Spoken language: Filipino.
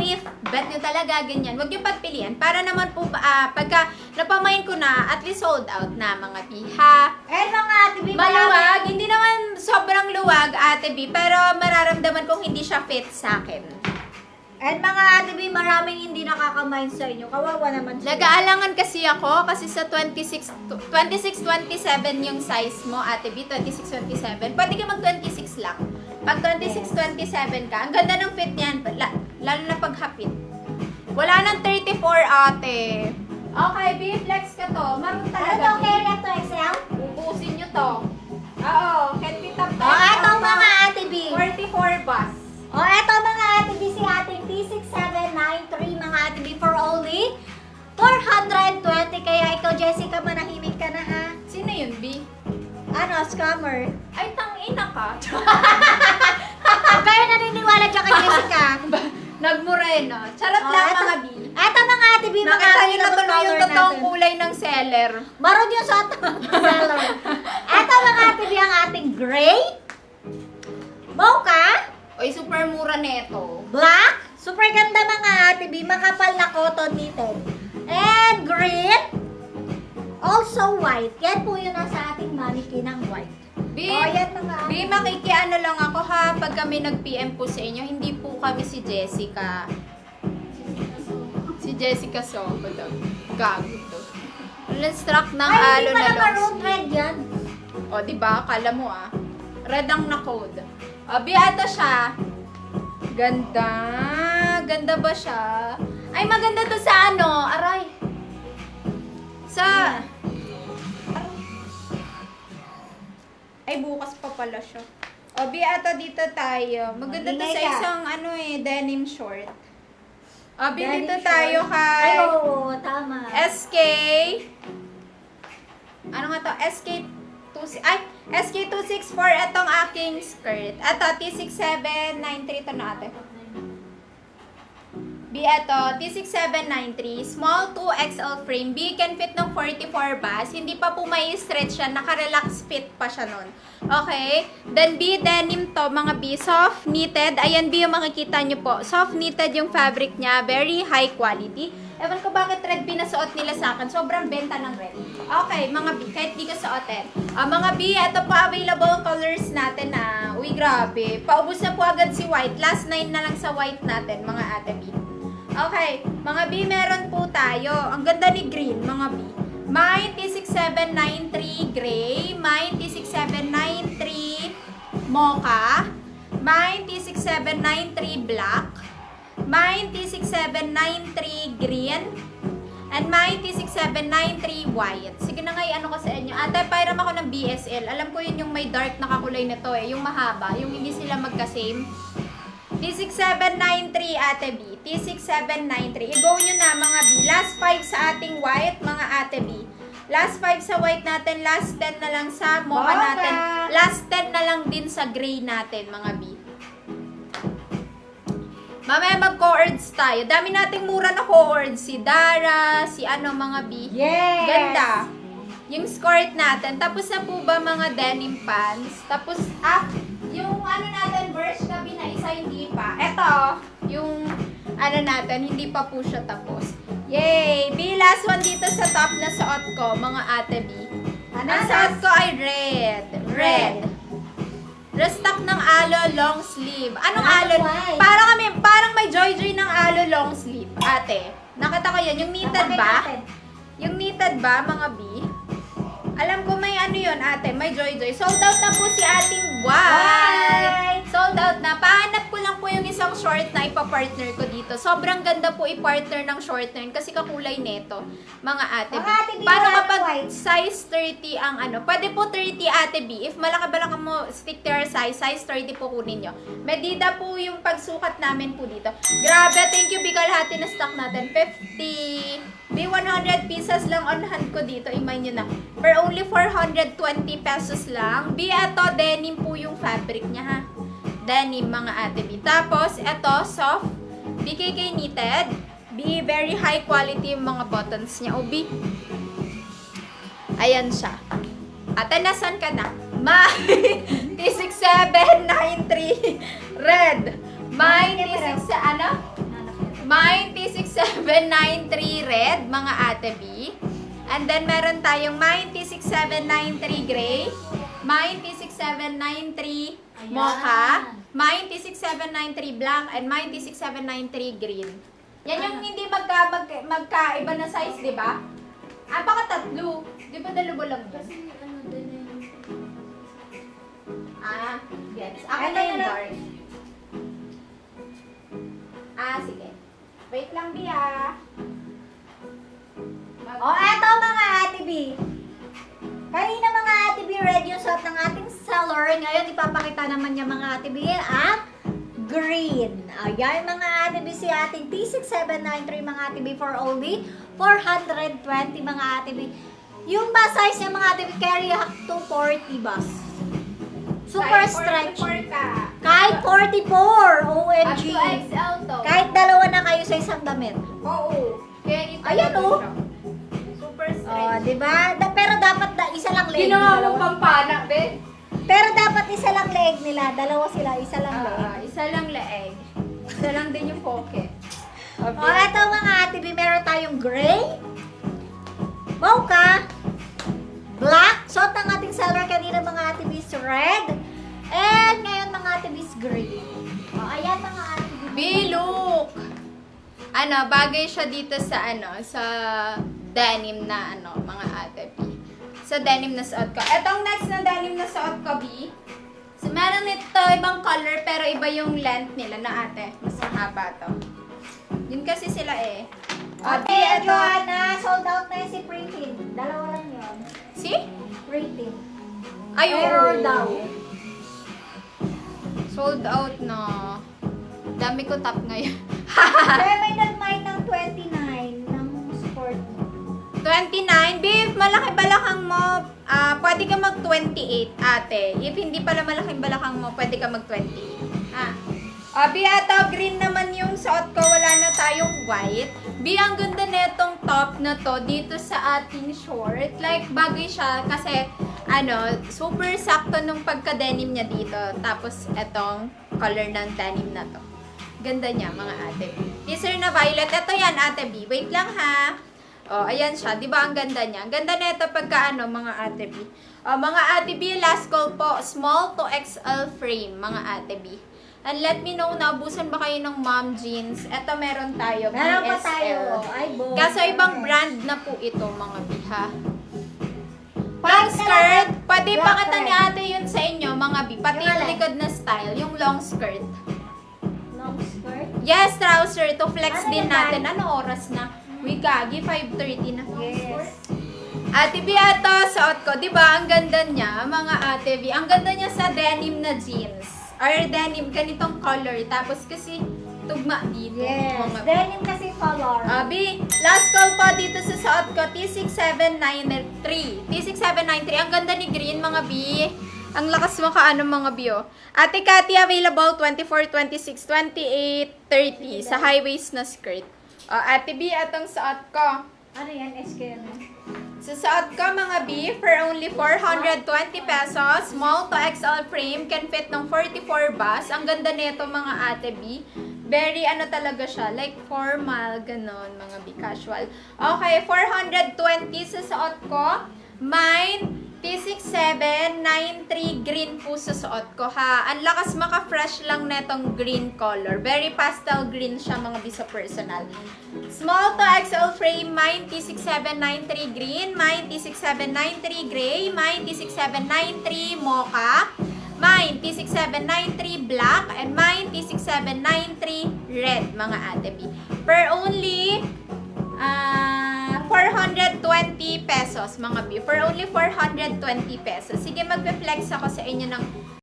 If bet nyo talaga ganyan, huwag nyo pagpilian para naman po pagka napamain ko na, at least sold out na mga piha. Mga Ate B, Maluwag, hindi naman sobrang luwag Ate B, pero mararamdaman kong hindi siya fit sa akin. Mga Ate B, maraming hindi nakakamain sa inyo. Kawawa naman sila. Nag-aalangan kasi ako kasi sa 26-27 yung size mo Ate B, 26-27. Pwede ka mag-26 lang. Pag 26-27 ka, ang ganda ng fit niyan, lalo na pag hapit. Wala nang 34 ate. Okay, B-flex ka to. Maroon talaga. Okay na to, Excel? Ubusin nyo to. Oo, can fit up to. Eto mga Ate B. 44 bus. Eto mga Ate B, si ating T6793 mga Ate B for only 420. Kaya ikaw, Jessica, manahimik ka na ha. Sino yun, B? Scammer. Ay, tangina ka. Pero naniniwala dyan kay Jessica. Nagmoreno. Charot lang eto- mga B. Eto mga Ate B, mga Nakita Ate nyo B, na tuloy yung follower totoong natin. kulay ng seller. Maroon yung sa seller. Eto mga Ate B, ang ating gray, mocha, Oy, super mura neto. black, super ganda mga Ate B, makapal na cotton knitted. And green, also white. Yan po yung nasa ating mannequin ng white. B, yan mga Ate B, makikiano lang ako ha, pag kami nag-PM po sa inyo, hindi po kami si Jessica. Si Jessica Soho daw. Gago to. Let's track ng Ay, alo hindi pa na naman long road sleeve. red yan. O, diba? Kala mo Red ang na-code. O, B, ito siya. Ganda. Ganda ba siya? Ay, maganda to sa aray. Sa... Ay, bukas pa pala siya. O, B, ito dito tayo. Maganda to sa Ingay ka. isang denim short. O, B, Denim dito short. tayo Ay, kay oo, tama. SK. Ano nga to? SK264. Itong aking skirt. Ito, T6793. Ito na ate. B, ito, T6793, small 2XL frame. B, can fit ng 44 bas. Hindi pa po may stretch yan. Naka-relax fit pa siya nun. Okay? Then B, denim to, mga B. Soft knitted. Ayan, B, yung makikita nyo po. Soft knitted yung fabric niya. Very high quality. Ewan ko bakit red pinasuot nila sa akin. Sobrang benta ng red. Okay, mga B, kahit di ka suotin. Mga B, ito pa available colors natin na. Uy, grabe. Paubos na po agad si white. Last 9 na lang sa white natin, mga ate B. Okay, mga B, meron po tayo. Ang ganda ni green, mga B. May T6793 gray, may T6793 mocha, may T6793 black, may T6793 green, and may T6793 white. Sige na nga, ano ko sa inyo. Ate, pairam ako ng BSL. Alam ko yun yung may dark na kakulay nito yung mahaba, yung hindi sila magka-same. T6793 ate B. T6793. I-go nyo na mga B. Last 5 sa ating white mga ate B. Last 5 sa white natin. Last 10 na lang sa mocha natin. Last 10 na lang din sa gray natin mga B. Mamaya mag-co-ords tayo. Dami nating mura na co-ords. Si Dara, si mga B. Yes! Ganda. Yung skirt natin. Tapos na po ba mga denim pants? Tapos, yung natin, burst gabi na isa, hindi pa. Eto, yung natin, hindi pa po siya tapos. Yay! B, last one dito sa top na suot ko, mga ate B. Ang suot ko ay red. Red. Restock ng alo long sleeve. Anong alo? Why? Parang may joy-joy ng alo long sleeve, ate. Nakita ko yan. Yung knitted ba? Yung knitted ba, mga B? Alam ko may yun, ate. May joy-joy. Sold out na po si ating white. Sold out na. Pahanap ko lang po yung isang short na ipapartner ko dito. Sobrang ganda po i-partner ng short na yun kasi kakulay neto, mga ate B. Mga ate B, Paano wala kapag ng white? size 30 ang Pwede po 30 ate B. If malaki-balaki mo, stick to your size 30 po kunin nyo. Medida po yung pagsukat namin po dito. Grabe, thank you B. Kalahati na stock natin. 50. B, 100 pieces lang on hand ko dito. Imay nyo na. For only 420 pesos lang. B, eto, denim po yung fabric niya ha. Denim mga ate B. Tapos, eto, soft. BKK knitted. B, very high quality yung mga buttons niya. O, B. Ayan siya. Ate, nasan ka na? May T6793 red. May T6 ano? May T6793 red, mga ate B. And then, meron tayong may T6793 gray. May T6793 mocha. May T6793 black. And may T6793 green. Yan yung hindi magkaiba na size, di ba? Baka tatlo. Di ba dalawa lang dun? Yes. Ako na yung dark. Sige. Wait lang, Bia. Eto mga Ate B. Kanina mga Ate B, ready yung suot ng ating seller. Ngayon, ipapakita naman niya mga Ate B ang green. Ayan mga Ate B, si ating T6793 mga Ate B for only 420 mga Ate B. Yung bus size niya mga Ate B, carry up to 40 bus. Super stretchy. Kahit 44, OMG. Up to XL to. Kahit dalawa na kayo sa isang damit. Oo. Kaya ito Ayan, lang oh. siya. Super stretchy. Di ba? Pero dapat isa lang leg. Ginawa dalawa. mong pampana, be? Pero dapat isa lang leg nila. Dalawa sila, isa lang leg. Isa lang leeg. Isa lang din yung pocket. Eto mga Ate B, meron tayong gray, mocha, black. Suot ng ating seller kanina mga Ate B is red. And ngayon mga Ate B is green. Ayan mga Ate B. B, look! Bagay siya dito sa sa denim na mga ate B. Sa denim na suot ko. Etong next na denim na suot ko, B. So, meron ito ibang color pero iba yung length nila na ate. Mas mahaba to. Yun kasi sila eh. Ate, ito. Joanna, sold out na yun si Pretty. Dalawa lang yun. Si? Pretty. Ayun. Error daw. Sold out na. Dami ko top ngayon. Kaya may nag-mine ng 29 ng sport mo. 29. Beef, malaki balakang mo. Pwede ka mag-28, ate. If hindi pala malaking balakang mo, pwede ka mag-28. Bi, ito, green naman yung suot ko. Wala na tayong white. Bi, ang ganda netong top na to dito sa ating short. Like, bagay siya kasi, super sakto nung pagka-denim niya dito. Tapos, etong color ng denim na to. Ganda niya, mga ate. Teaser na violet. Ito yan, ate B. Wait lang, ha. Ayan siya. Di ba ang ganda niya? Ang ganda nito pagka, mga ate B. Mga ate B, last call po. Small to XL frame, mga ate B. And let me know, naubusan ba kayo ng mom jeans? Ito meron tayo, Meron pa BSL. tayo. Ay, bo. Kaso ibang brand na po ito, mga B, ha. Long White skirt. talaga. Pwede Black pakita ni red. ate yun sa inyo, mga B. Pati Yung yung alin? likod na style, yung long skirt. Long skirt? Yes, trouser. To flex Ano din yung natin. brand? Ano oras na? We gagi, 5:30 na. Yes. Ate B, ito, suot ko. Diba, ang ganda niya, mga ate B. Ang ganda niya sa denim na jeans. Or denim, ganitong color. Tapos kasi, tugma dito. Yes. Mga B. Denim kasi color. Abi, last call po dito sa suot ko, T6793. T6793. Ang ganda ni green, mga B. Ang lakas mo mga B, oh. Ate Cathy, available 24, 26, 28, 30 sa high waist na skirt. Ate B, atong suot ko. Ano yan? SK na. Sa suot ko, mga B, for only 420 pesos, small to XL frame, can fit ng 44 bus. Ang ganda nito, mga ate B. Very, talaga siya, like formal, ganon, mga B, casual. Okay, 420 sa suot ko. Mine, T6793 green po sa suot ko, ha. Ang lakas maka-fresh lang netong green color. Very pastel green siya, mga B, sa personal. Small to XL frame, mine T6793 green, mine T6793 gray, mine T6793 mocha, mine T6793 black, and mine T6793 red, mga ate B. Per only 420 pesos, mga B. For only 420 pesos. Sige, magpe-flex ako sa inyo ng